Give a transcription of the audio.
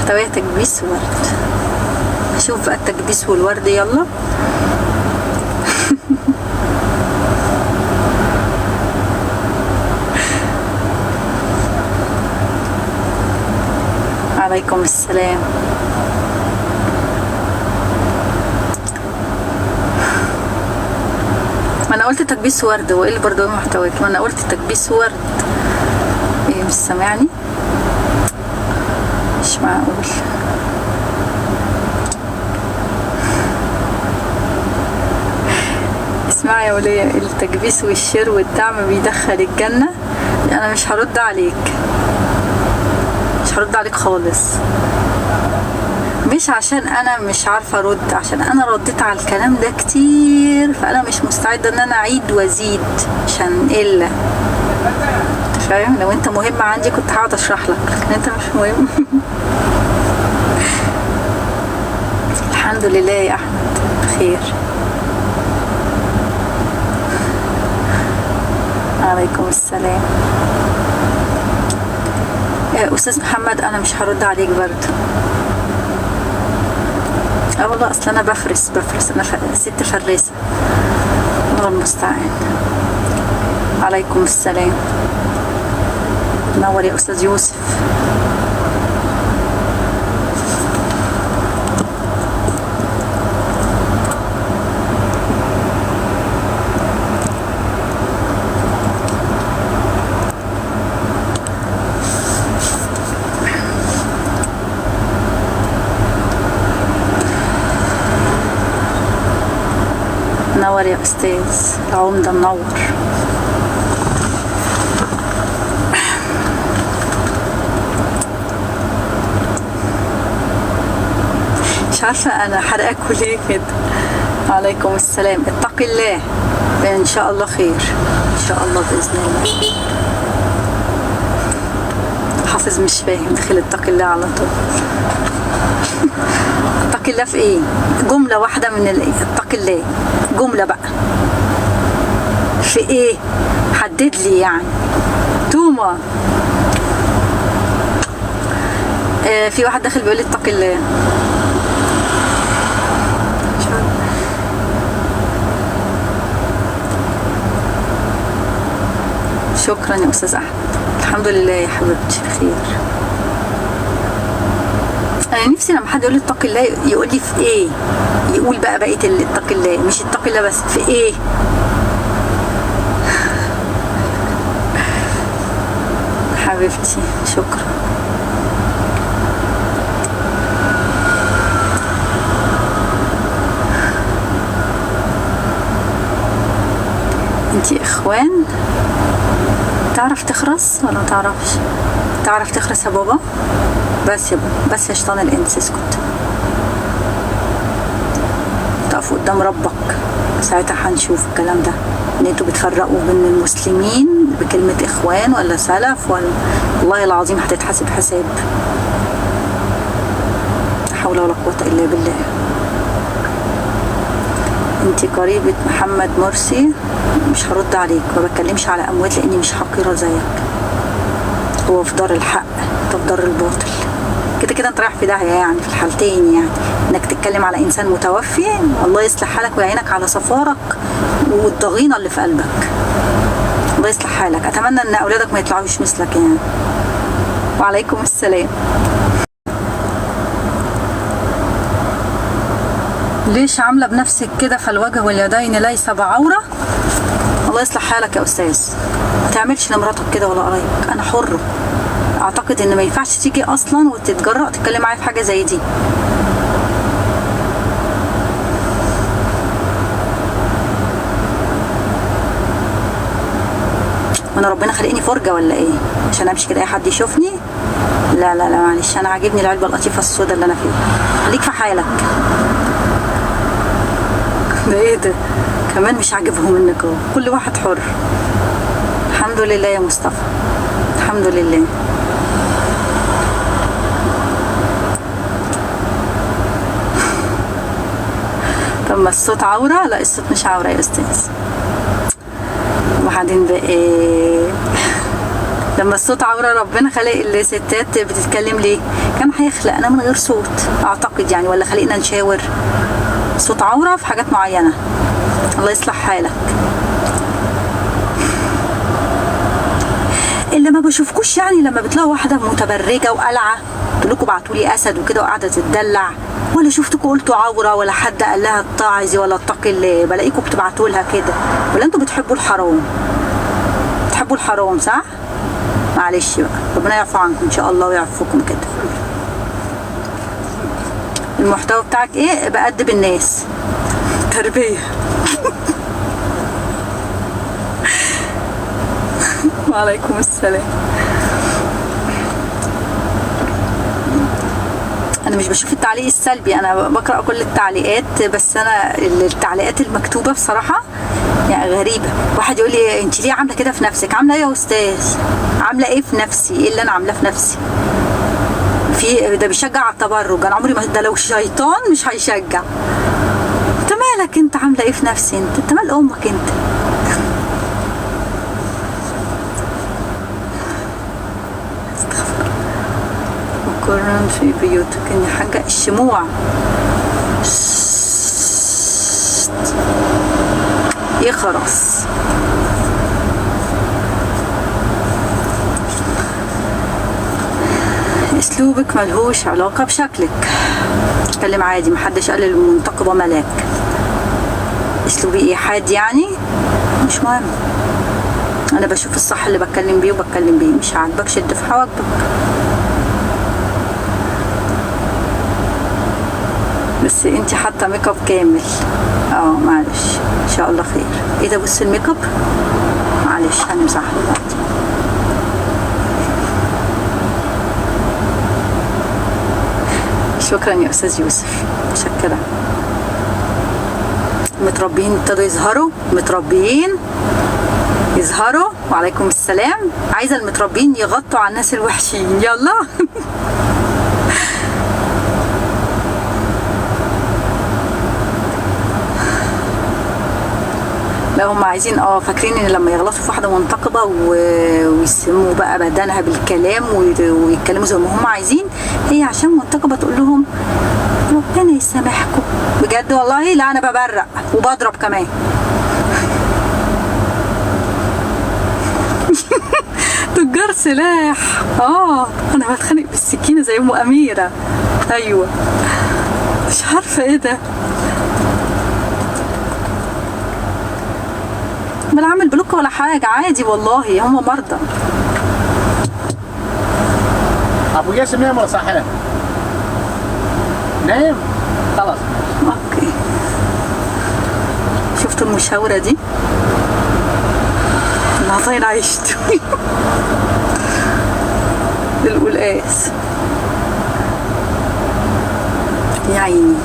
محتوية تكبيس ورد. اشوف بقى التكبيس والورد. يلا. عليكم السلام. ما انا قلت تكبيس ورد، هو ايه اللي برضه محتويات؟ ما انا قلت تكبيس ورد. ايه مش سامعني؟ مش معقول. اسمعي يا ولية، التكبيس والشر والدعم بيدخل الجنة. انا مش هرد عليك، مش هرد عليك خالص. مش عشان انا مش عارفة ارد، عشان انا رديت على الكلام ده كتير، فانا مش مستعدة ان انا اعيد وازيد عشان الا فاهم. لو انت مهم عندي كنت هقعد اشرح لك، لكن انت مش مهم. الحمد لله يا احمد بخير. عليكم السلام. يا استاذ محمد انا مش هرد عليك برضه. والله اصل انا بفرس انا ست فراسه. الله المستعان. عليكم السلام. نور يا استاذ يوسف. منور يا استاذ العمده، منور. مش عارفه انا حرقاكوا ليه كده. عليكم السلام. اتق الله، ان شاء الله خير ان شاء الله باذن الله. حافظ مش فاهم، دخل اتق الله على طول. اتق الله في ايه؟ جمله واحده من اتق الله، جمله بقى في ايه؟ حدد لي يعني. توما في واحد داخل بيقول لي اتق الله. شكرا يا استاذ احمد. الحمد لله يا حبيبتي بخير. انا نفسي لما حد يقول لي اتق الله يقول لي في ايه، يقول بقى بقيه اتق الله، مش اتق الله بس، في ايه. حبيبتي شكرا. انتي اخوان تعرف تخرس ولا ما تعرفش؟ تعرف تخرس يا بابا؟ بس يا بابا، بس يا شيطان الانس اسكت. تقف قدام ربك ساعتها هنشوف الكلام ده، ان انتوا بتفرقوا بين المسلمين بكلمة اخوان ولا سلف ولا. والله العظيم هتتحاسب حساب. لا حول ولا قوة الا بالله. انتي قريبة محمد مرسي. مش هرد عليك، ما بتكلمش على اموات لاني مش حقيرة زيك. هو في دار الحق، انت في دار الباطل. كده كده انت رايح في داهية يعني في الحالتين، يعني انك تتكلم على انسان متوفي. الله يصلح حالك ويعينك على صفارك والضغينة اللي في قلبك. الله يصلح حالك. اتمنى ان اولادك ما يطلعوش مثلك يعني. وعليكم السلام. ليش عامله بنفسك كده؟ فالوجه واليدين ليس بعوره. الله يصلح حالك يا استاذ. ما تعملش لمراتك كده ولا قرايبك، انا حره. اعتقد ان ما ينفعش تيجي اصلا وتتجرأ تتكلم معايا في حاجه زي دي. وانا ربنا خلقني فرجه ولا ايه؟ عشان امشي كده اي حد يشوفني؟ لا لا لا معلش، انا عاجبني العلبه اللطيفه السوداء اللي انا فيها. خليك في حالك. ده ايه ده؟ كمان مش عاجبهم منك اهو. كل واحد حر. الحمد لله يا مصطفى، الحمد لله. طب ما الصوت عورة؟ لا الصوت مش عورة يا استاذ. وبعدين بقى لما الصوت عورة ربنا خلق الستات بتتكلم ليه؟ كان هيخلقنا من غير صوت اعتقد يعني، ولا خلقنا نشاور؟ صوت عورة في حاجات معينة. الله يصلح حالك. اللي ما بشوفكوش يعني لما بتلاقوا واحدة متبرجة وقلعة تقول لكم ابعتولي اسد وكده وقاعدة تتدلع، ولا شفتكم قلتوا عورة، ولا حد قال لها اتعظي ولا اتقي الله، بلاقيكم بتبعتوا لها كده. ولا انتوا بتحبوا الحرام؟ بتحبوا الحرام صح؟ معلش بقى، ربنا يعفو عنكم ان شاء الله ويعفوكم كده. المحتوى بتاعك ايه؟ بأدب الناس، تربية. وعليكم السلام. انا مش بشوف التعليق السلبي، انا بقرأ كل التعليقات، بس انا التعليقات المكتوبة بصراحة يعني غريبة. واحد يقول لي انت ليه عاملة كده في نفسك؟ عاملة ايه يا استاذ؟ عاملة ايه في نفسي؟ ايه اللي انا عاملاه في نفسي؟ في ده بيشجع على التبرج، انا عمري ما، ده لو شيطان مش هيشجع. انت مالك انت؟ عاملة ايه في نفسي انت مال امك انت؟ مقرن في بيوتك ان حاجة الشموع. يخرس. اسلوبك ملهوش علاقة بشكلك. اتكلم عادي، محدش قال المنتقبة ملاك. اسلوبي ايه؟ حاد يعني؟ مش مهم، انا بشوف الصح اللي بتكلم بيه وبتكلم بيه. مش عاجبك شد في حواجبك. بس انتي حاطه ميك اب كامل. معلش ان شاء الله خير. ايه ده؟ بص الميك اب، معلش هنمسحه دلوقتي. شكرا يا استاذ يوسف، متشكره. متربيين ابتدوا يظهروا، متربيين يظهروا. وعليكم السلام. عايزه المتربيين يغطوا على الناس الوحشين. يلا. لا هم عايزين فاكرين ان لما يغلطوا في واحده منتقبه ويسموا بقى بدنها بالكلام ويتكلموا زي ما هم عايزين، هي عشان منتقبه تقول لهم ربنا يسامحكم. بجد والله. لا انا ببرق وبضرب كمان. تجار سلاح. انا بتخانق بالسكينه زي ام اميره. ايوه مش عارفه ايه ده. بلا عامل بلوك ولا حاجه، عادي والله، هم مرضى. ابو جاسم نايم ولا صاحي؟ نايم خلاص. اوكي. شفتوا المشاوره دي؟ العطاين عيشت. القلقاس يا عيني.